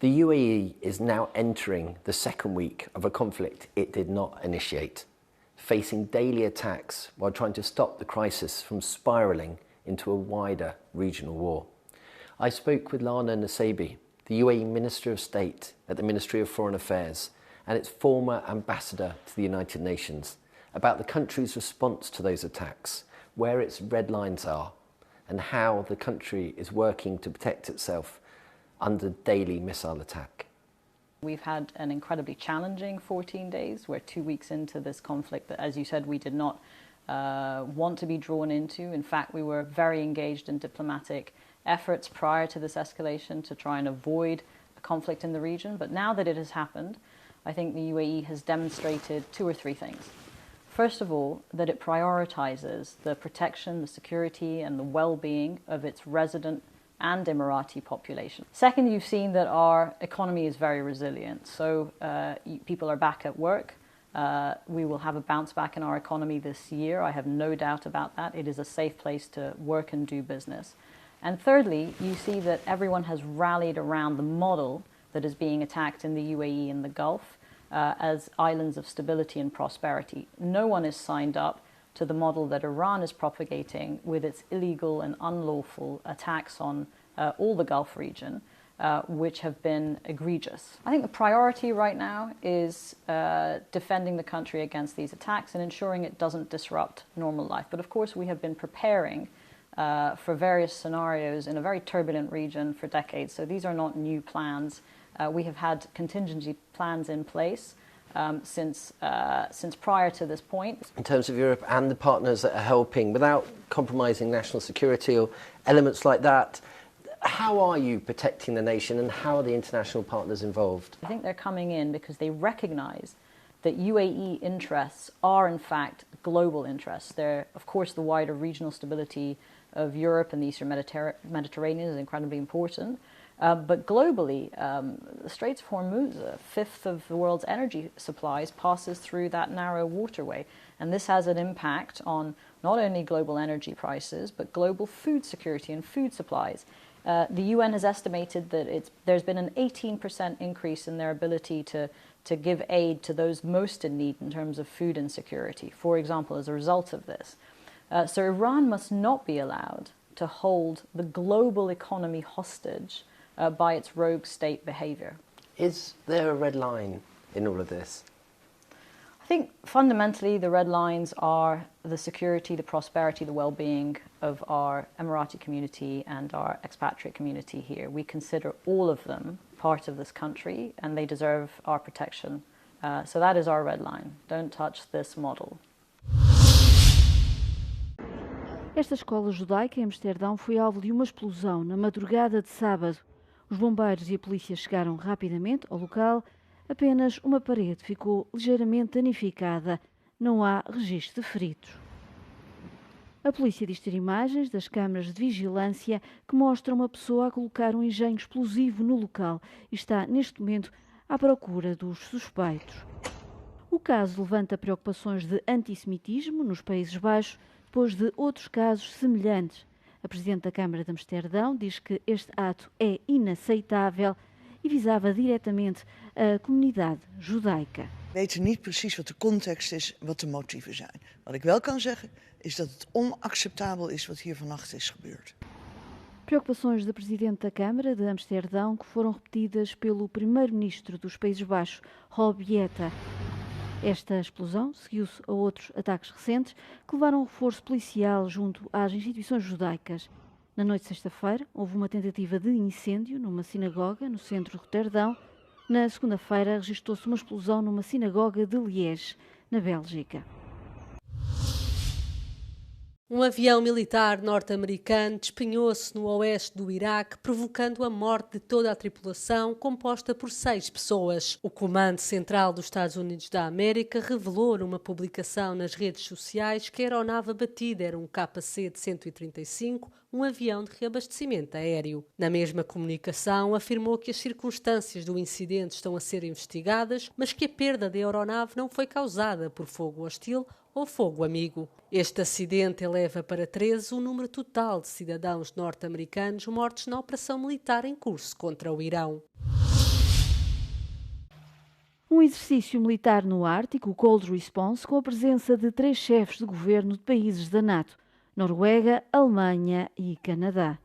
The UAE is now entering the second week of a conflict it did not initiate, facing daily attacks while trying to stop the crisis from spiralling into a wider regional war. I spoke with Lana Nasabi, the UAE Minister of State at the Ministry of Foreign Affairs and its former ambassador to the United Nations, about the country's response to those attacks, where its red lines are, and how the country is working to protect itself under daily missile attack. We've had an incredibly challenging 14 days. We're 2 weeks into this conflict that, as you said, we did not want to be drawn into. In fact, we were very engaged in diplomatic efforts prior to this escalation to try and avoid a conflict in the region. But now that it has happened, I think the UAE has demonstrated 2 or 3 things. First of all, that it prioritizes the protection, the security and the well-being of its resident and Emirati population. Second, you've seen that our economy is very resilient. So people are back at work. We will have a bounce back in our economy this year. I have no doubt about that. It is a safe place to work and do business. And thirdly, you see that everyone has rallied around the model that is being attacked in the UAE and the Gulf as islands of stability and prosperity. No one is signed up to the model that Iran is propagating with its illegal and unlawful attacks on all the Gulf region, which have been egregious. I think the priority right now is defending the country against these attacks and ensuring it doesn't disrupt normal life. But of course, we have been preparing for various scenarios in a very turbulent region for decades. So these are not new plans. We have had contingency plans in place since prior to this point. In terms of Europe and the partners that are helping, without compromising national security or elements like that, how are you protecting the nation and how are the international partners involved? I think they're coming in because they recognize that UAE interests are in fact global interests. They're, of course, the wider regional stability of Europe and the Eastern Mediterranean is incredibly important. But globally, the Straits of Hormuz, a fifth of the world's energy supplies, passes through that narrow waterway. And this has an impact on not only global energy prices, but global food security and food supplies. The UN has estimated that there's been an 18% increase in their ability to give aid to those most in need in terms of food insecurity, for example, as a result of this. So Iran must not be allowed to hold the global economy hostage by its rogue state behavior. Is there a red line in all of this? I think fundamentally the red lines are the security, the prosperity, the well-being of our Emirati community and our expatriate community here. We consider all of them part of this country and they deserve our protection. So that is our red line. Don't touch this model. Esta escola judaica em Amsterdão foi alvo de uma explosão na madrugada de sábado. Os bombeiros e a polícia chegaram rapidamente ao local. Apenas uma parede ficou ligeiramente danificada. Não há registro de feridos. A polícia diz ter imagens das câmaras de vigilância que mostram uma pessoa a colocar um engenho explosivo no local e está, neste momento, à procura dos suspeitos. O caso levanta preocupações de antissemitismo nos Países Baixos, depois de outros casos semelhantes. A Presidente da Câmara de Amsterdão diz que este ato é inaceitável e visava diretamente a comunidade judaica. We weten niet precies wat de context is, wat de motieven zijn. Wat ik wel kan zeggen, is dat het onacceptabel is wat hier vannacht is gebeurd. Preocupações da Presidente da Câmara de Amsterdão que foram repetidas pelo Primeiro-Ministro dos Países Baixos, Rob Jetta. Esta explosão seguiu-se a outros ataques recentes que levaram um reforço policial junto às instituições judaicas. Na noite de sexta-feira, houve uma tentativa de incêndio numa sinagoga no centro de Roterdão. Na segunda-feira, registrou-se uma explosão numa sinagoga de Liège, na Bélgica. Um avião militar norte-americano despenhou-se no oeste do Iraque, provocando a morte de toda a tripulação, composta por 6 pessoas. O Comando Central dos Estados Unidos da América revelou numa publicação nas redes sociais que a aeronave abatida era um KC-135, um avião de reabastecimento aéreo. Na mesma comunicação, afirmou que as circunstâncias do incidente estão a ser investigadas, mas que a perda da aeronave não foi causada por fogo hostil ou fogo amigo. Este acidente eleva para 13 o número total de cidadãos norte-americanos mortos na operação militar em curso contra o Irão. Um exercício militar no Ártico, o Cold Response, com a presença de 3 chefes de governo de países da NATO, Noruega, Alemanha e Canadá.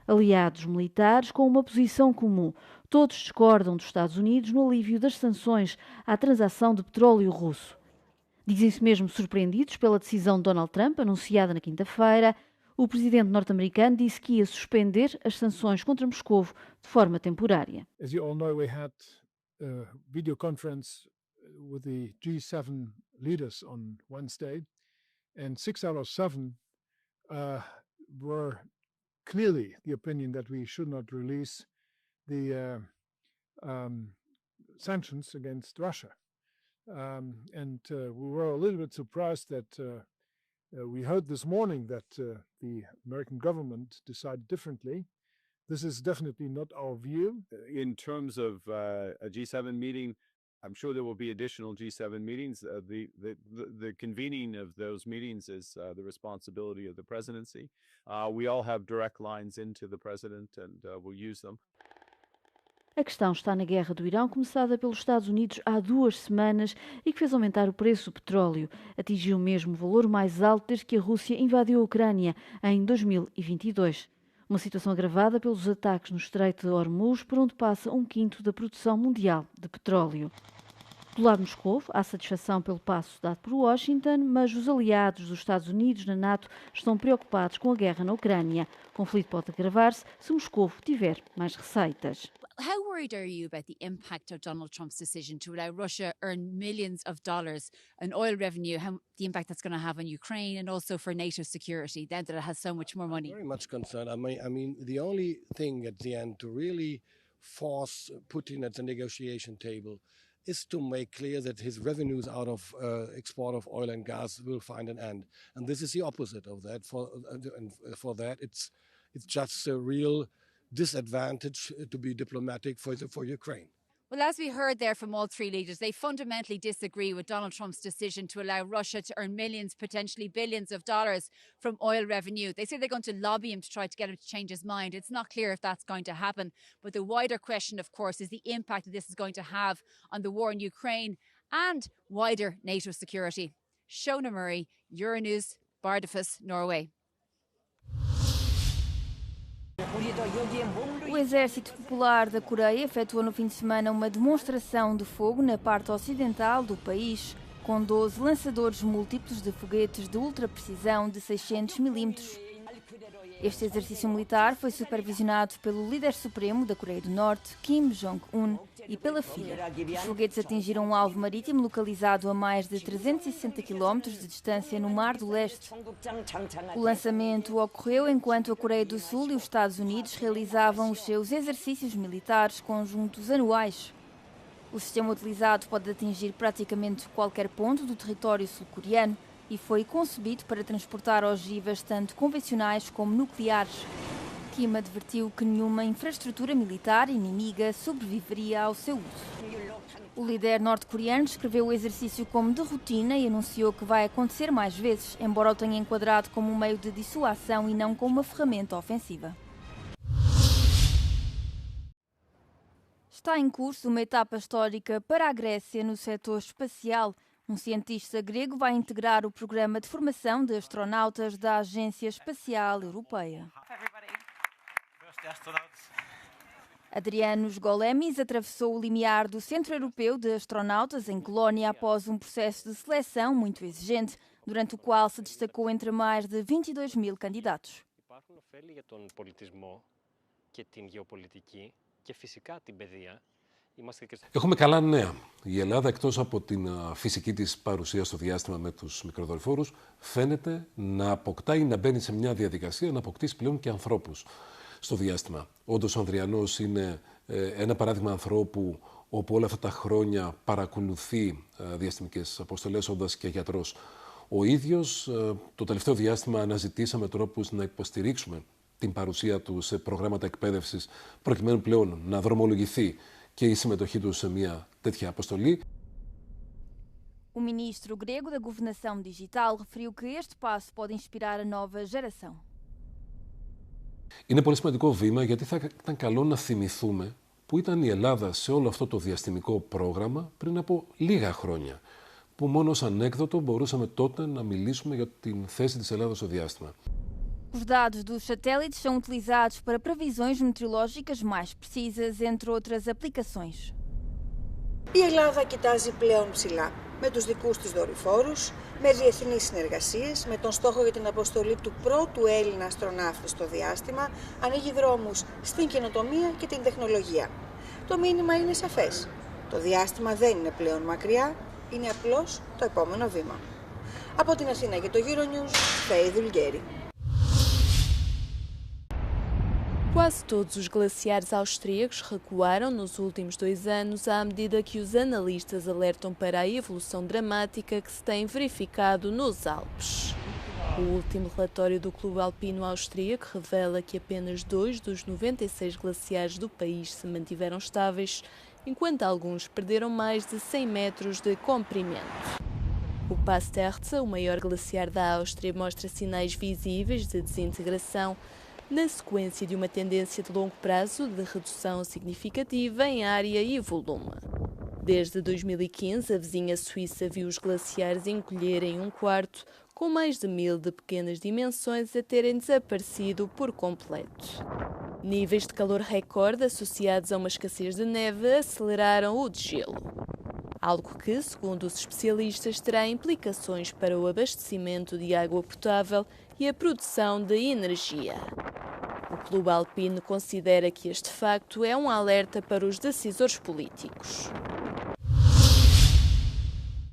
Aliados militares com uma posição comum. Todos discordam dos Estados Unidos no alívio das sanções à transação de petróleo russo. Dizem-se mesmo surpreendidos pela decisão de Donald Trump, anunciada na quinta-feira. O presidente norte-americano disse que ia suspender as sanções contra Moscovo de forma temporária. As you all know, we had a video conference with the G7 leaders on Wednesday, and 6 out of 7 were clearly the opinion that we should not release the sanctions against Russia. We were a little bit surprised that we heard this morning that the American government decided differently. This is definitely not our view. In terms of a G7 meeting, I'm sure there will be additional G7 meetings. The convening of those meetings is the responsibility of the presidency. We all have direct lines into the president and we'll use them. A questão está na guerra do Irão, começada pelos Estados Unidos há 2 semanas e que fez aumentar o preço do petróleo. Atingiu mesmo o valor mais alto desde que a Rússia invadiu a Ucrânia em 2022. Uma situação agravada pelos ataques no Estreito de Hormuz, por onde passa 1/5 da produção mundial de petróleo. Do lado de Moscou, há satisfação pelo passo dado por Washington, mas os aliados dos Estados Unidos na NATO estão preocupados com a guerra na Ucrânia. O conflito pode agravar-se se Moscou tiver mais receitas. How worried are you about the impact of Donald Trump's decision to allow Russia earn millions of dollars in oil revenue, the impact that's going to have on Ukraine and also for NATO security, now that it has so much more money? Very much concerned. I mean, the only thing at the end to really force Putin at the negotiation table is to make clear that his revenues out of export of oil and gas will find an end. And this is the opposite of that. For that, it's just a real disadvantage to be diplomatic for Ukraine. Well, as we heard there from all 3 leaders, they fundamentally disagree with Donald Trump's decision to allow Russia to earn millions, potentially billions of dollars from oil revenue. They say they're going to lobby him to try to get him to change his mind. It's not clear if that's going to happen. But the wider question, of course, is the impact that this is going to have on the war in Ukraine and wider NATO security. Shona Murray, Euronews, Bardufoss, Norway. O Exército Popular da Coreia efetuou no fim de semana uma demonstração de fogo na parte ocidental do país, com 12 lançadores múltiplos de foguetes de ultraprecisão de 600 milímetros. Este exercício militar foi supervisionado pelo líder supremo da Coreia do Norte, Kim Jong-un, e pela filha. Os foguetes atingiram um alvo marítimo localizado a mais de 360 km de distância no Mar do Leste. O lançamento ocorreu enquanto a Coreia do Sul e os Estados Unidos realizavam os seus exercícios militares conjuntos anuais. O sistema utilizado pode atingir praticamente qualquer ponto do território sul-coreano e foi concebido para transportar ogivas tanto convencionais como nucleares. Kim advertiu que nenhuma infraestrutura militar inimiga sobreviveria ao seu uso. O líder norte-coreano descreveu o exercício como de rotina e anunciou que vai acontecer mais vezes, embora o tenha enquadrado como um meio de dissuasão e não como uma ferramenta ofensiva. Está em curso uma etapa histórica para a Grécia no setor espacial. Um cientista grego vai integrar o programa de formação de astronautas da Agência Espacial Europeia. Adrianos Golemis atravessou o limiar do Centro Europeu de Astronautas em Colónia após um processo de seleção muito exigente, durante o qual se destacou entre mais de 22 mil candidatos. Έχουμε καλά νέα. Η Ελλάδα, εκτός από την φυσική της παρουσία στο διάστημα με τους μικροδορυφόρους, φαίνεται να αποκτά ή να μπαίνει σε μια διαδικασία να αποκτήσει πλέον και ανθρώπους στο διάστημα. Όντως, ο Ανδριανός είναι ένα παράδειγμα ανθρώπου όπου όλα αυτά τα χρόνια παρακολουθεί διαστημικές αποστολές, όντας και γιατρός. Ο ίδιος, το τελευταίο διάστημα αναζητήσαμε τρόπους να υποστηρίξουμε την παρουσία του σε προγράμματα εκπαίδευσης, προκειμένου πλέον να δρομολογηθεί και η συμμετοχή του σε μια τέτοια αποστολή. O ministro grego da Governação Digital referiu que este passo pode inspirar a nova geração. Είναι πολύ σημαντικό βήμα γιατί θα ήταν καλό να θυμηθούμε που ήταν η Ελλάδα σε όλο αυτό το διαστημικό πρόγραμμα πριν από λίγα χρόνια, που μόνο ως ανέκδοτο μπορούσαμε τότε να μιλήσουμε για την θέση της Ελλάδας στο διάστημα. Os dados dos satélites são utilizados para previsões meteorológicas mais precisas, entre outras aplicações. Η Ελλάδα κοιτάζει πλέον ψηλά, με τους δικούς της δορυφόρους, με διεθνείς συνεργασίες, με τον στόχο για την αποστολή του πρώτου Έλληνα αστροναύτη στο διάστημα, ανοίγει δρόμους στην καινοτομία και την τεχνολογία. Το μήνυμα είναι σαφές. Το διάστημα δεν είναι πλέον μακριά, είναι απλώς το επόμενο βήμα. Από την Αθήνα και το Euronews, Φέη Δουλγέρη. Quase todos os glaciares austríacos recuaram nos últimos 2 anos à medida que os analistas alertam para a evolução dramática que se tem verificado nos Alpes. O último relatório do Clube Alpino Austríaco revela que apenas 2 dos 96 glaciares do país se mantiveram estáveis, enquanto alguns perderam mais de 100 metros de comprimento. O Pass Terze, o maior glaciar da Áustria, mostra sinais visíveis de desintegração na sequência de uma tendência de longo prazo de redução significativa em área e volume. Desde 2015, a vizinha Suíça viu os glaciares encolherem 1/4, com mais de 1000 de pequenas dimensões a terem desaparecido por completo. Níveis de calor recorde associados a uma escassez de neve aceleraram o degelo. Algo que, segundo os especialistas, terá implicações para o abastecimento de água potável e a produção de energia. O Clube Alpino considera que este facto é um alerta para os decisores políticos.